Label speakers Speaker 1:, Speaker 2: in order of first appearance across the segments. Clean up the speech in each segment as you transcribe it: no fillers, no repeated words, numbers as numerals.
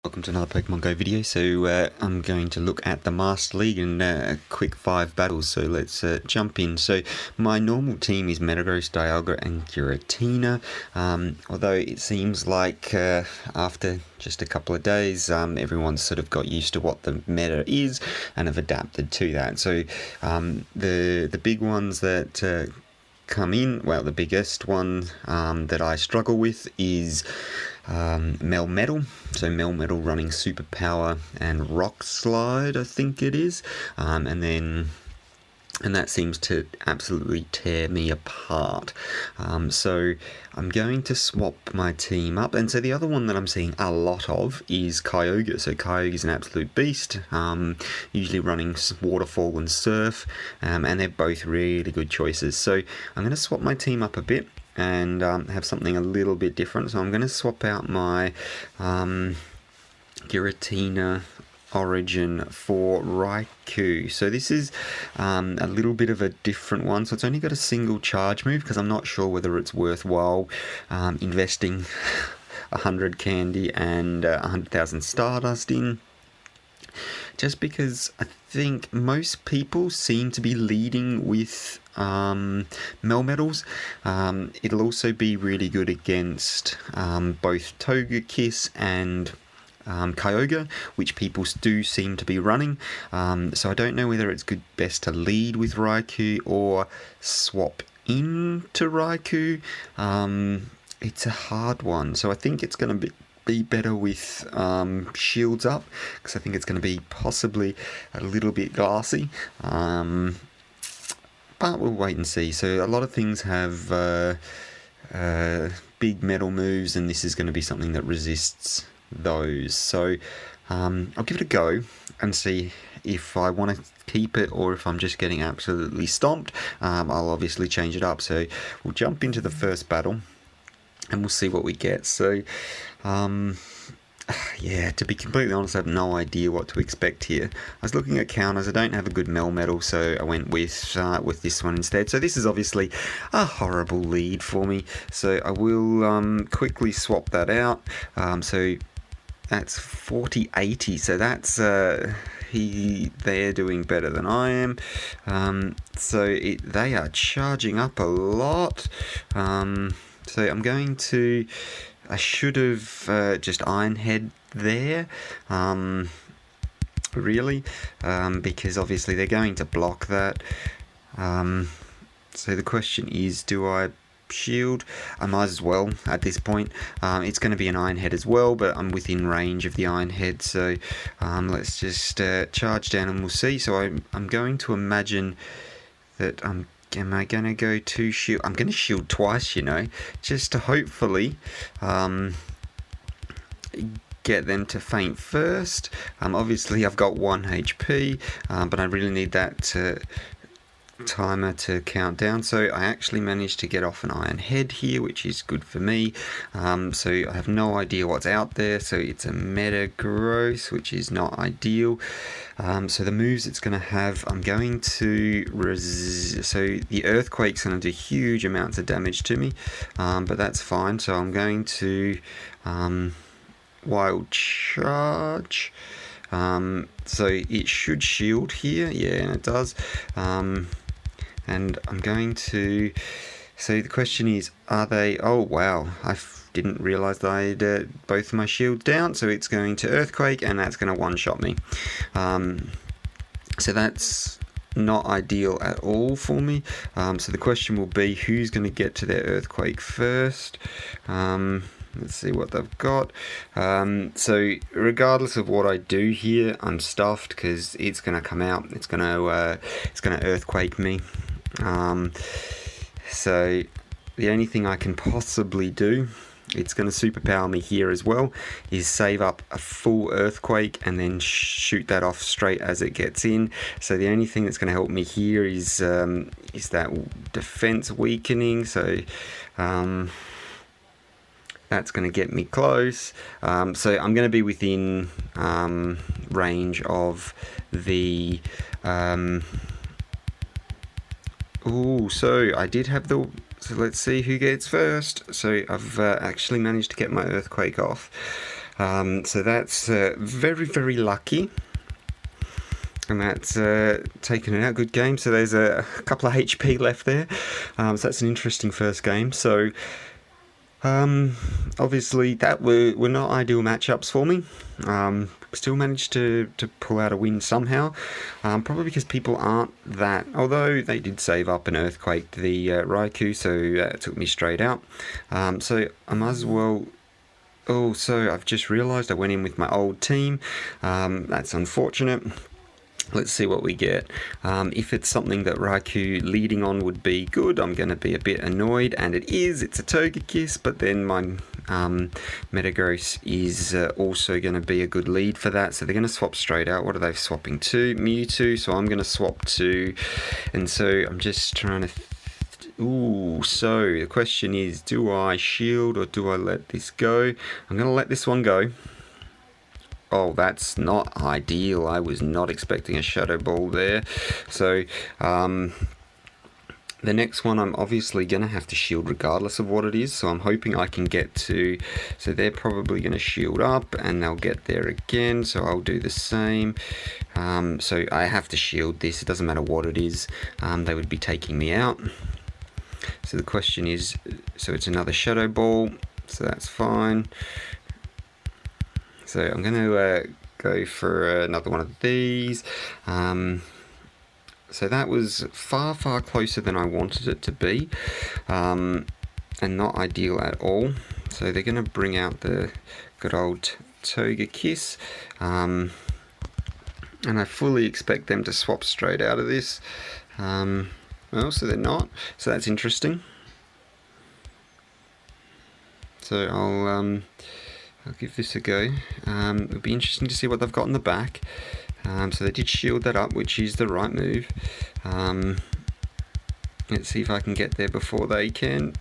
Speaker 1: Welcome to another Pokemon Go video. So I'm going to look at the Master League and a quick 5 battles. So let's jump in. So my normal team is Metagross, Dialga and Giratina. Although it seems like after just a couple of days, everyone's sort of got used to what the meta is and have adapted to that. So the big ones that come in, well, the biggest one that I struggle with is Melmetal. So Melmetal running Superpower and Rock Slide, I think it is, and that seems to absolutely tear me apart. So I'm going to swap my team up. And so the other one that I'm seeing a lot of is Kyogre. So Kyogre is an absolute beast, usually running Waterfall and Surf, and they're both really good choices. So I'm going to swap my team up a bit and have something a little bit different. So I'm going to swap out my Giratina Origin for Raikou. So this is a little bit of a different one. So it's only got a single charge move because I'm not sure whether it's worthwhile investing 100 candy and 100,000 Stardust in. Just because I think most people seem to be leading with Melmetals. It'll also be really good against both Togekiss and Kyogre, which people do seem to be running. So I don't know whether it's best to lead with Raikou or swap into Raikou. It's a hard one, so I think it's going to be better with shields up, because I think it's going to be possibly a little bit glassy, but we'll wait and see. So a lot of things have big metal moves, and this is going to be something that resists those. So I'll give it a go and see if I want to keep it or if I'm just getting absolutely stomped. I'll obviously change it up. So we'll jump into the first battle and we'll see what we get. So yeah, to be completely honest, I have no idea what to expect here. I was looking at counters. I don't have a good Melmetal, so I went with this one instead. So this is obviously a horrible lead for me. So I will quickly swap that out. So that's 40-80. So that's they're doing better than I am. So they are charging up a lot. So I'm going to. I should have just Iron Head there, really, because obviously they're going to block that. So the question is, do I shield? I might as well at this point. It's going to be an Iron Head as well, but I'm within range of the Iron Head, so let's just charge down and we'll see. So I'm going to imagine that am I going to go to shield? I'm going to shield twice, you know, just to hopefully get them to faint first. Obviously I've got 1 HP, but I really need that timer to count down. So I actually managed to get off an Iron Head here, which is good for me. So I have no idea what's out there. So it's a Metagross, which is not ideal. So the moves it's going to have, I'm going to so the Earthquake's going to do huge amounts of damage to me, but that's fine. So I'm going to Wild Charge. So it should shield here, yeah, and it does. And I'm going to. So the question is, are they? Oh wow! I didn't realise that I had both my shields down. So it's going to Earthquake, and that's going to one-shot me. So that's not ideal at all for me. So the question will be, who's going to get to their Earthquake first? Let's see what they've got. So regardless of what I do here, I'm stuffed because it's going to come out. It's going to Earthquake me. So the only thing I can possibly do, it's going to superpower me here as well, is save up a full Earthquake and then shoot that off straight as it gets in. So the only thing that's going to help me here is that defense weakening. So that's going to get me close. So I'm going to be within range of the. So I did have the. So let's see who gets first. So I've actually managed to get my Earthquake off. So that's very, very lucky. And that's taken it out. Good game. So there's a couple of HP left there. So that's an interesting first game. So obviously that were not ideal matchups for me. Still managed to pull out a win somehow. Probably because people aren't that... Although they did save up an Earthquake, the Raikou, so it took me straight out. So I might as well... Oh, so I've just realised I went in with my old team. That's unfortunate. Let's see what we get. If it's something that Raikou leading on would be good, I'm going to be a bit annoyed, and it is. It's a Togekiss, but then my Metagross is also going to be a good lead for that. So they're going to swap straight out. What are they swapping to? Mewtwo, so I'm going to swap to... And so I'm just trying to... Ooh, so the question is, do I shield or do I let this go? I'm going to let this one go. Oh, that's not ideal. I was not expecting a Shadow Ball there. So, the next one I'm obviously going to have to shield regardless of what it is. So I'm hoping I can get to... So they're probably going to shield up and they'll get there again. So I'll do the same. So I have to shield this. It doesn't matter what it is. They would be taking me out. So the question is... So it's another Shadow Ball. So that's fine. So I'm going to go for another one of these. So that was far, far closer than I wanted it to be. And not ideal at all. So they're going to bring out the good old Togekiss. And I fully expect them to swap straight out of this. Well, so they're not. So that's interesting. So I'll give this a go. It'll be interesting to see what they've got in the back. So they did shield that up, which is the right move. Let's see if I can get there before they can.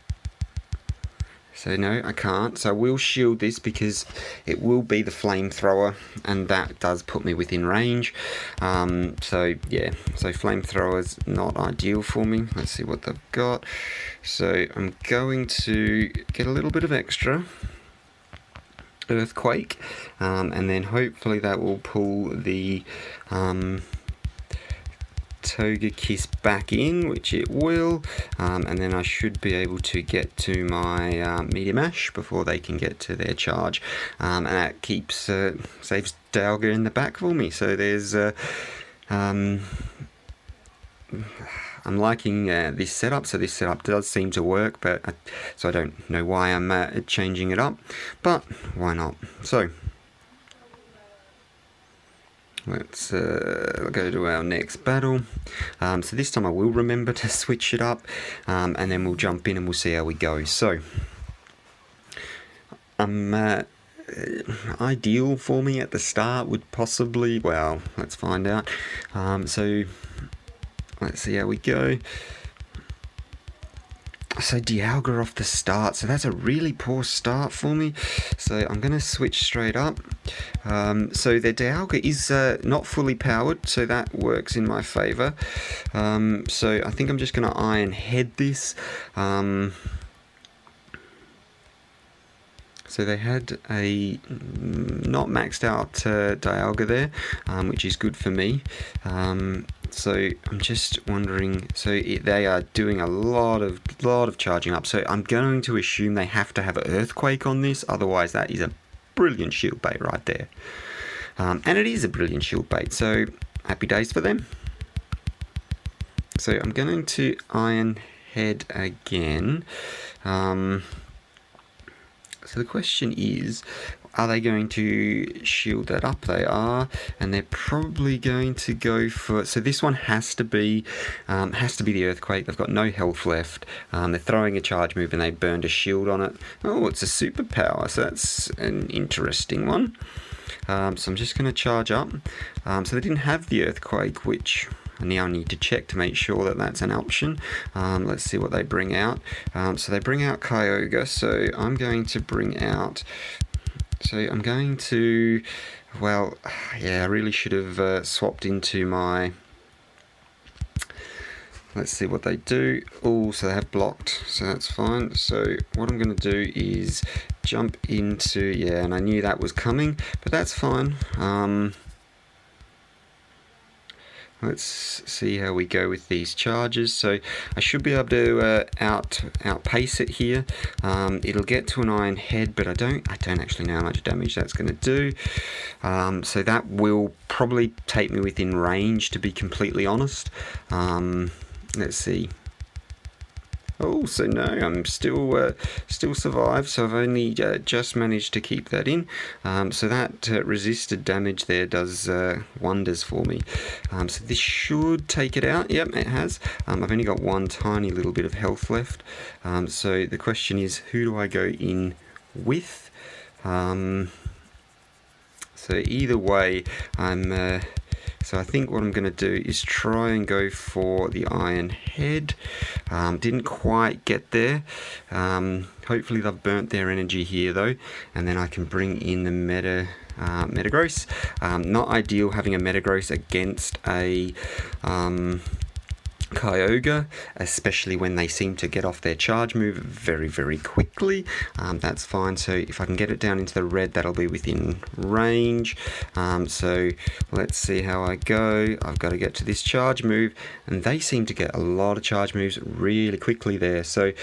Speaker 1: So no, I can't. So I will shield this because it will be the flamethrower, and that does put me within range. So yeah, so flamethrower's not ideal for me. Let's see what they've got. So I'm going to get a little bit of extra Earthquake, and then hopefully that will pull the Togekiss back in, which it will, and then I should be able to get to my Meteor Mash before they can get to their charge, and that keeps saves Dialga in the back for me. So there's I'm liking this setup, so this setup does seem to work, but so I don't know why I'm changing it up, but why not? So let's go to our next battle. So this time I will remember to switch it up, and then we'll jump in and we'll see how we go. So ideal for me at the start would possibly, well, let's find out. So let's see how we go. So Dialga off the start, so that's a really poor start for me. So I'm going to switch straight up. So the Dialga is not fully powered, so that works in my favour. So I think I'm just going to Iron Head this. So they had a not maxed out Dialga there, which is good for me. So I'm just wondering, so they are doing a lot of charging up. So I'm going to assume they have to have an Earthquake on this, otherwise that is a brilliant shield bait right there. And it is a brilliant shield bait, so happy days for them. So I'm going to Iron Head again. So the question is, are they going to shield that up? They are, and they're probably going to go for... So this one has to be the Earthquake. They've got no health left. They're throwing a charge move and they burned a shield on it. Oh, it's a superpower, so that's an interesting one. So I'm just going to charge up. So they didn't have the Earthquake, which I now need to check to make sure that that's an option. Let's see what they bring out. So they bring out Kyogre, so I'm going to bring out... So I'm going to... Well, yeah, I really should have swapped into my... let's see what they do. Oh, so they have blocked, so that's fine. So what I'm going to do is jump into, yeah, and I knew that was coming, but that's fine. Let's see how we go with these charges. So I should be able to outpace it here. It'll get to an iron head, but I don't actually know how much damage that's going to do. So that will probably take me within range, to be completely honest. Let's see. Oh, so no, I'm still survived, so I've only just managed to keep that in. So that resisted damage there does wonders for me. So this should take it out. Yep, it has. I've only got one tiny little bit of health left. So the question is, who do I go in with? So either way, so I think what I'm going to do is try and go for the iron head. Didn't quite get there. Hopefully they've burnt their energy here though, and then I can bring in the Metagross. Not ideal having a Metagross against a Kyogre, especially when they seem to get off their charge move very, very quickly. That's fine. So if I can get it down into the red, that'll be within range. So let's see how I go. I've got to get to this charge move, and they seem to get a lot of charge moves really quickly there. So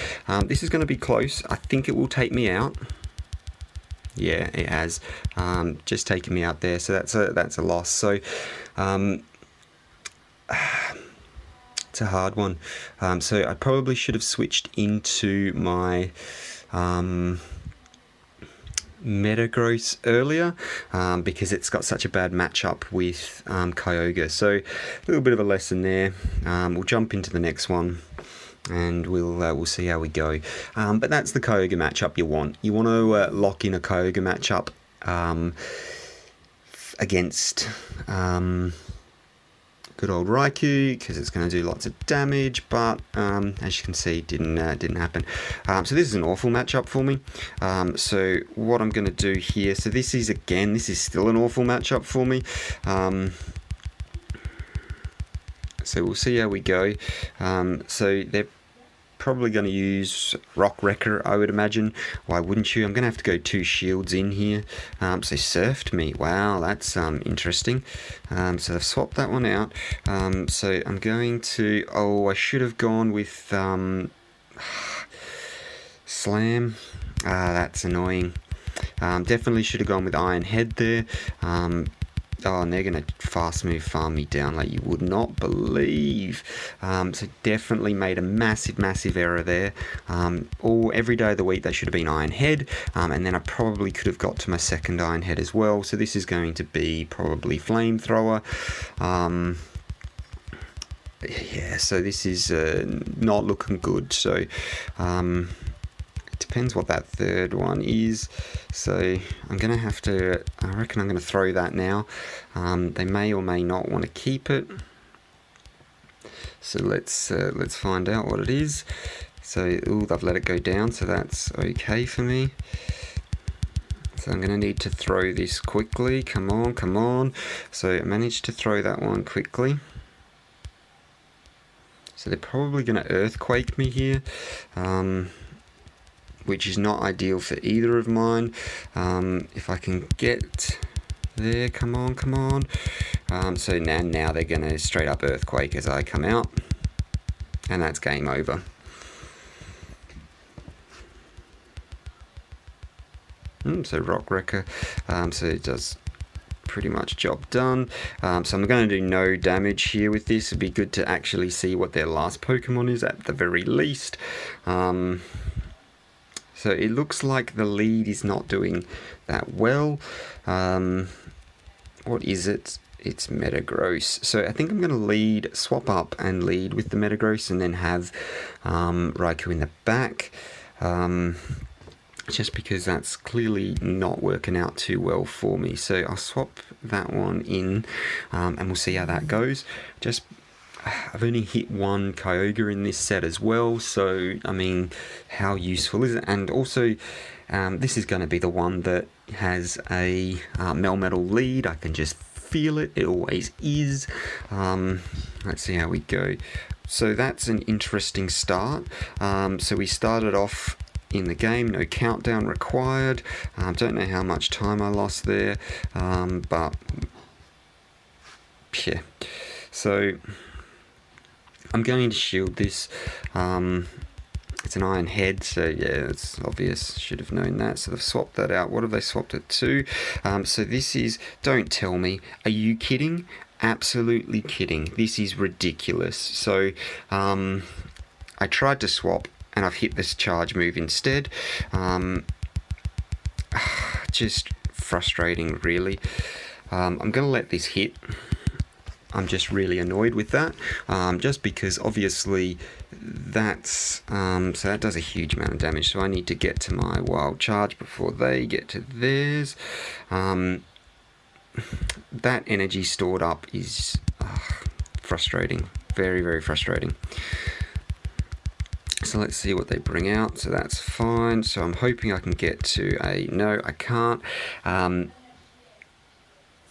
Speaker 1: this is going to be close. I think it will take me out. Yeah, it has just taken me out there. So that's a loss. So it's a hard one. So I probably should have switched into my Metagross earlier, because it's got such a bad matchup with Kyogre. So a little bit of a lesson there. We'll jump into the next one, and we'll see how we go. But that's the Kyogre matchup you want. You want to lock in a Kyogre matchup against good old Raikou, because it's going to do lots of damage, but as you can see, didn't happen. So this is an awful matchup for me. So what I'm going to do here, so this is still an awful matchup for me. So we'll see how we go. So they're probably going to use Rock Wrecker, I would imagine. Why wouldn't you? I'm going to have to go 2 shields in here. So surfed me. Wow, that's interesting. So I've swapped that one out. So I'm going to... Oh, I should have gone with Slam. That's annoying. Definitely should have gone with Iron Head there. Oh, and they're going to fast move farm me down like you would not believe. So definitely made a massive error there. Every day of the week they should have been Iron Head, and then I probably could have got to my second Iron Head as well. So this is going to be probably Flamethrower. Yeah, so this is not looking good. So depends what that third one is. So I'm going to have to, I reckon I'm going to throw that now. They may or may not want to keep it. So let's find out what it is. So, ooh, they've let it go down, so that's okay for me. So I'm going to need to throw this quickly. Come on. So I managed to throw that one quickly. So they're probably going to Earthquake me here. Which is not ideal for either of mine. If I can get there, come on. So now they're going to straight up Earthquake as I come out, and that's game over. So Rock Wrecker, so it does pretty much job done. So I'm going to do no damage here with this. It'd be good to actually see what their last Pokemon is at the very least. So it looks like the lead is not doing that well. What is it? It's Metagross. So I think I'm going to swap up and lead with the Metagross, and then have Raikou in the back. Just because that's clearly not working out too well for me. So I'll swap that one in, and we'll see how that goes. I've only hit one Kyogre in this set as well, so I mean, how useful is it? And also, this is going to be the one that has a Melmetal lead. I can just feel it. It always is. Let's see how we go. So that's an interesting start. So we started off in the game, no countdown required. Don't know how much time I lost there, but yeah. So I'm going to shield this. It's an iron head, so yeah, it's obvious. Should have known that. So they've swapped that out. What have they swapped it to? So this is, don't tell me, are you kidding? Absolutely kidding. This is ridiculous. So I tried to swap and I've hit this charge move instead. Just frustrating, really. I'm going to let this hit. I'm just really annoyed with that, just because obviously that's, so that does a huge amount of damage, so I need to get to my wild charge before they get to theirs. That energy stored up is frustrating, very, very frustrating. So let's see what they bring out, so that's fine. So I'm hoping I can get to a, no, I can't.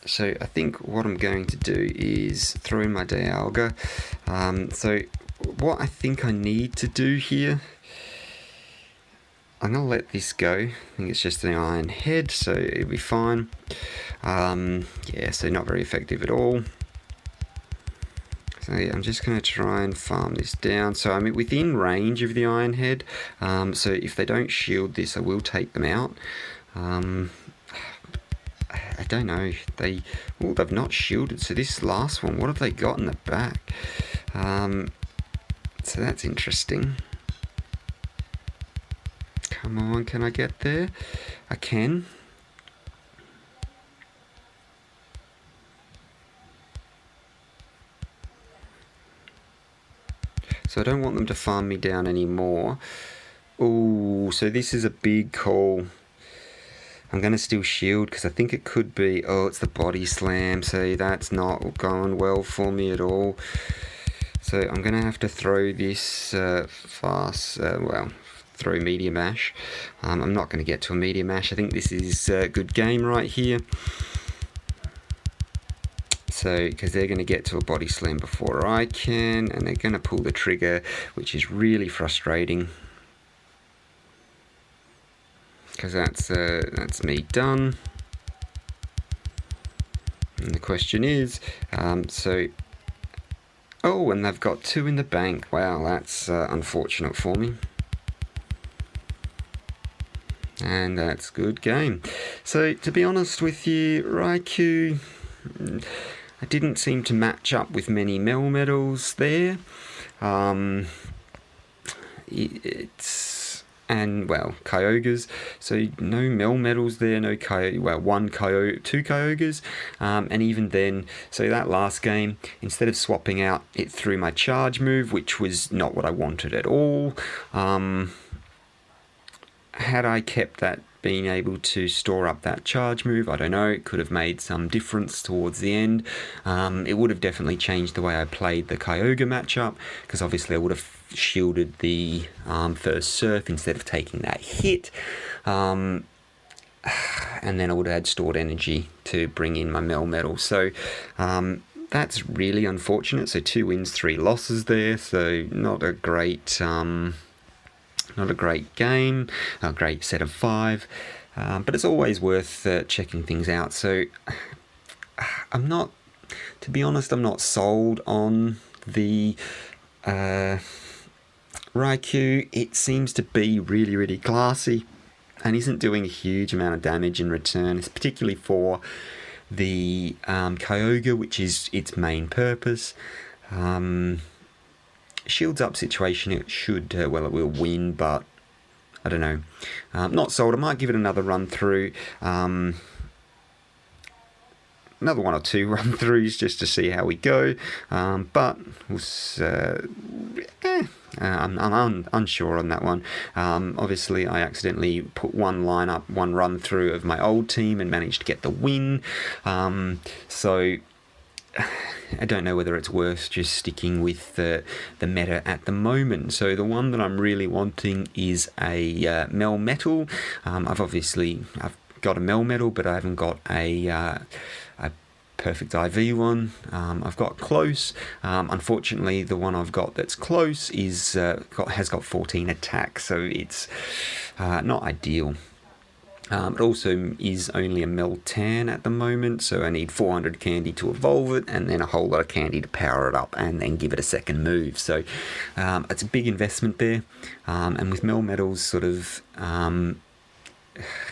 Speaker 1: So I think what I'm going to do is throw in my Dialga. So what I think I need to do here, I'm going to let this go. I think it's just an iron head, so it'll be fine. Yeah, so not very effective at all. So yeah, I'm just going to try and farm this down. So I'm within range of the iron head. So if they don't shield this, I will take them out. I don't know. They've not shielded. So this last one, what have they got in the back? So that's interesting. Come on, can I get there? I can. So I don't want them to farm me down anymore. Oh, so this is a big call. I'm going to still shield because I think it could be, oh, it's the body slam. So that's not going well for me at all. So I'm going to have to throw this throw Media Mash. I'm not going to get to a Media Mash. I think this is a good game right here. So, because they're going to get to a body slam before I can, and they're going to pull the trigger, which is really frustrating. Because that's me done. And the question is, oh, and they've got 2 in the bank. Wow, that's unfortunate for me. And that's good game. So, to be honest with you, Raikou, I didn't seem to match up with many Melmetals there. And well, Kyogres, so no Melmetals there, no Kyogre, well, 2 Kyogres, and even then, so that last game, instead of swapping out, it threw my charge move, which was not what I wanted at all. Had I kept that, being able to store up that charge move, I don't know, it could have made some difference towards the end. It would have definitely changed the way I played the Kyogre matchup, because obviously I would have shielded the first surf instead of taking that hit. And then I would have had stored energy to bring in my Melmetal. So that's really unfortunate. So 2 wins, 3 losses there. So not a great game, a great set of 5, but it's always worth checking things out. So I'm not, to be honest, I'm not sold on the Raikou. It seems to be really, really classy and isn't doing a huge amount of damage in return. It's particularly for the Kyogre, which is its main purpose. Shields up situation, it should, well, it will win, but I don't know. Not sold. I might give it another run through. Another 1 or 2 run throughs just to see how we go. But I'm unsure on that one. Obviously, I accidentally put one run through of my old team and managed to get the win. So I don't know whether it's worth just sticking with the meta at the moment. So the one that I'm really wanting is a Melmetal. I've got a Melmetal, but I haven't got a perfect IV one. I've got close. Unfortunately, the one I've got that's close is has got 14 attack, so it's not ideal. It also is only a Meltan at the moment, so I need 400 candy to evolve it, and then a whole lot of candy to power it up, and then give it a second move. So it's a big investment there, and with Melmetal's sort of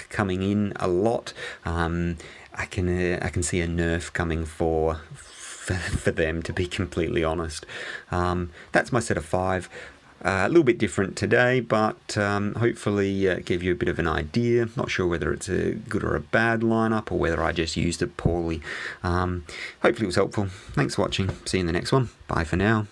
Speaker 1: coming in a lot, I can see a nerf coming for them, to be completely honest. That's my set of 5. A little bit different today, but hopefully give you a bit of an idea. Not sure whether it's a good or a bad lineup, or whether I just used it poorly. Hopefully it was helpful. Thanks for watching. See you in the next one. Bye for now.